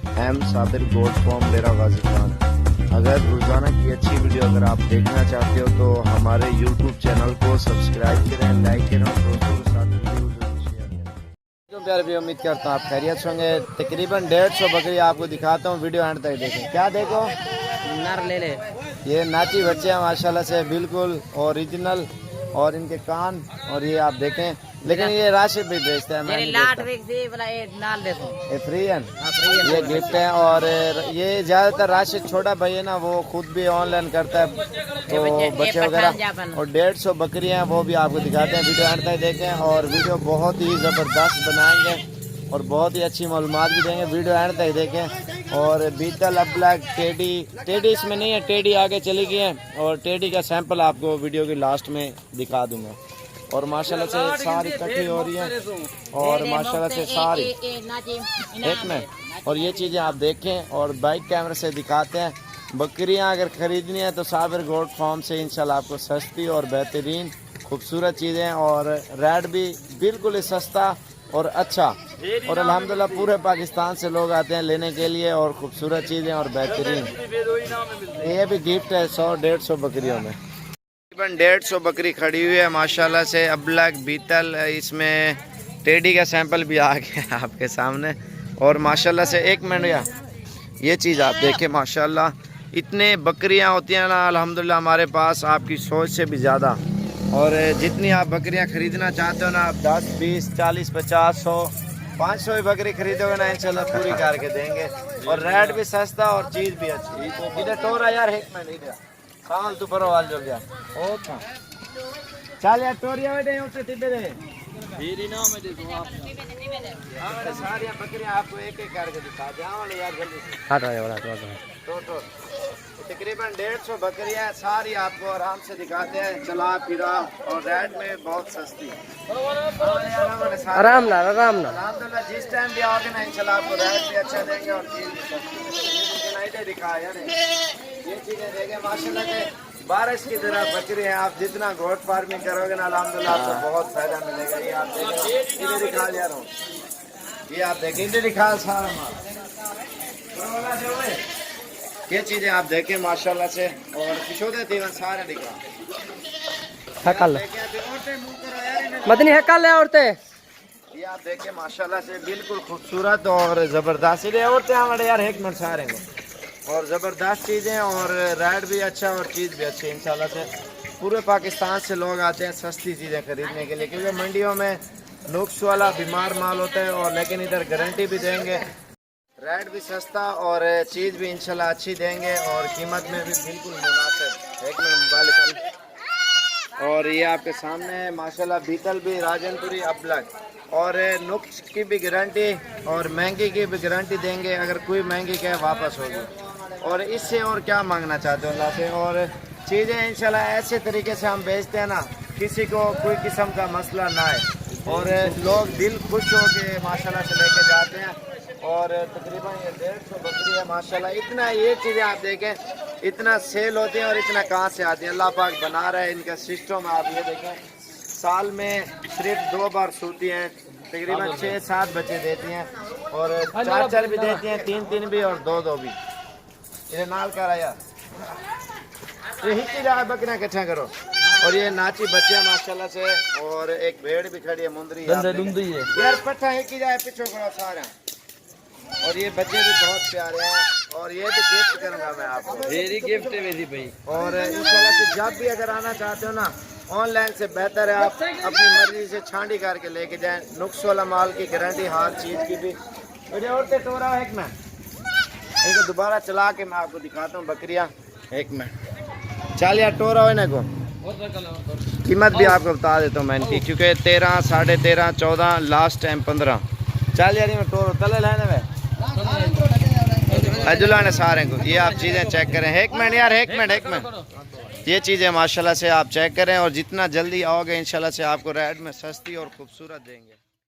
M Sabir goat farm डेरा गाजी खान। अगर रोजाना की अच्छी वीडियो अगर आप देखना चाहते हो तो हमारे YouTube चैनल को सब्सक्राइब करें, लाइक करें और दोस्तों के साथ वीडियो शेयर करें। तो प्यारे भी उम्मीद करता हूँ आप खैरियत होंगे। तकरीबन 150 बकरी आपको दिखाता हूँ, वीडियो एंड तक देखें। क्या देखो, नर ले ले, ये नाची बच्चे हैं माशाल्लाह से, बिल्कुल ओरिजिनल, और इनके कान और ये आप देखें। लेकिन ये राशिद भी बेचते हैं, मैं नहीं बेचता। ये फ्री है, ये गिफ्ट है। और ये ज्यादातर राशिद छोटा भाई है ना, वो खुद भी ऑनलाइन करता है तो बच्चे वगैरह। और 150 बकरी हैं, वो भी आपको दिखाते हैं, वीडियो एंड तक देखें। और वीडियो बहुत ही ज़बरदस्त बनाएंगे और बहुत ही अच्छी मालूमात भी देंगे, वीडियो एंड तक देखें। और बीतल, अब्लैक, टेडी इसमें नहीं है, टेडी आगे चली गई है और टेडी का सैंपल आपको वीडियो की लास्ट में दिखा दूंगा। और माशाल्लाह से सारी इकट्ठी हो रही है और माशाल्लाह से सारी एक में। और ये चीज़ें आप देखें और बाइक कैमरे से दिखाते हैं। बकरियां अगर ख़रीदनी है तो साबिर गोट फार्म से इंशाल्लाह आपको सस्ती और बेहतरीन खूबसूरत चीज़ें और रेट भी बिल्कुल ही सस्ता और अच्छा। और अल्हम्दुलिल्लाह पूरे पाकिस्तान से लोग आते हैं लेने के लिए और खूबसूरत चीज़ें और बेहतरीन। ये भी गिफ्ट है 100-150 बकरियों में। तकरीबन 150 बकरी खड़ी हुई है माशाल्लाह से। अब्लैक, बीतल, इसमें टेडी का सैंपल भी आ गया आपके सामने। और माशाल्लाह से एक मिनट, ये चीज़ आप देखें माशाल्लाह, इतने बकरियां होती हैं ना अल्हम्दुलिल्लाह हमारे पास, आपकी सोच से भी ज़्यादा। और जितनी आप बकरियां ख़रीदना चाहते हो ना, आप 10, 20, 40, 50, 100, 500 ही बकरी खरीदोगे ना इंशाल्लाह पूरी करके देंगे। और रेट भी सस्ता और चीज़ भी अच्छी। इधर टोरा यार, एक मिनट इधर साल तू बरो वाल जो गया ओके चल यार, टोरिया बैठे उसे तिबे दे फिर ना मैं दे दूं। आप हमारे सारी बकरियां आपको एक एक करके दिखा दे वाले यार, जल्दी हट आ वाला तो तकरीबन 150 बकरियां सारी आपको आराम से दिखाते हैं, चला फिरा और रेट में बहुत सस्ती। आराम ना अल्हम्दुलिल्लाह जिस टाइम भी आओगे ना इंशाल्लाह आपको रेट भी अच्छा देंगे और चीज भी सस्ती दिखाया यार। ये चीजें देखें माशाल्लाह से, बारिश की तरह बकरी है। आप जितना गोट फार्मिंग करोगे ना अल्हम्दुलिल्लाह आपको बहुत फायदा मिलेगा। ये आप देखें, इधर दिखा जा रहा हूँ, ये आप देखें, इधर दिखा सारा माल। ये चीजें आप देखें माशाल्लाह से। और किशोदे तीवन सारे दिखा मदनी हकल है औरतें। ये आप देखें माशाल्लाह से, बिल्कुल खूबसूरत और जबरदस्त। ये औरतें हमारे यार एक मिनट सारे और ज़बरदस्त चीज़ें और रेट भी अच्छा और चीज़ भी अच्छी इंशाल्लाह से। पूरे पाकिस्तान से लोग आते हैं सस्ती चीज़ें खरीदने के लिए, क्योंकि मंडियों में नुक्स वाला बीमार माल होता है। और लेकिन इधर गारंटी भी देंगे, रेट भी सस्ता और चीज़ भी इंशाल्लाह अच्छी देंगे और कीमत में भी बिल्कुल मुनासिब। एक मिनट मोबाइल निकाल। और ये आपके सामने है माशाल्लाह, बीतल भी, राजनपुरी, अब्लक। और नुक्स की भी गारंटी और महंगी की भी गारंटी देंगे। अगर कोई महंगी क्या वापस होगी। और इससे और क्या मांगना चाहते हो अल्लाह से। और चीज़ें इंशाल्लाह ऐसे तरीके से हम बेचते हैं ना, किसी को कोई किस्म का मसला ना है और लोग दिल खुश हो के माशाल्लाह से लेके जाते हैं। और तकरीबन ये 150 बकरी है माशाल्लाह। इतना ये चीज़ें आप देखें, इतना सेल होती हैं और इतना कहाँ से आती हैं, अल्लाह पाक बना रहा है इनका सिस्टम। आप ये देखें, साल में सिर्फ 2 बार सूती हैं, तकरीबन 6-7 बच्चे देती हैं। और 4-4 भी देती हैं, 3-3 भी और 2-2 भी। ये नाल कर आया, ये हिची जा बकरियां इकट्ठा करो। और ये नाची बच्चे माशाल्लाह से। और एक भेड़ भी खड़ी है, मुंदरी है यार, पट्टा हिची जाए पीछे करो सारा। और ये बच्चे भी बहुत प्यारे हैं और ये भी गिफ्ट करूंगा मैं आपको, मेरी गिफ्ट है मेरी भाई। और इंशाल्लाह से जब भी अगर आना चाहते हो ना, ऑनलाइन से बेहतर है आप अपनी मर्जी से छांडी करके लेके जाएं। नुक्स वाला माल की गारंटी हर चीज़ की भी। औरतें टोरा एक में एक दोबारा चला के मैं आपको दिखाता हूँ बकरियाँ। एक मिनट चल यार, टोरा हो ना को कीमत भी आपको बता देता हूँ मैं इनकी, क्योंकि 13, 13.5, 14, लास्ट टाइम 15। चल यार मैं टोरो तले लेने में अजुला ने सारे को। ये आप चीज़ें चेक करें, एक मिनट यार, एक मिनट। ये चीज़ें माशाल्लाह से आप चेक करें और जितना जल्दी आओगे इंशाल्लाह से आपको रेट में सस्ती और खूबसूरत देंगे।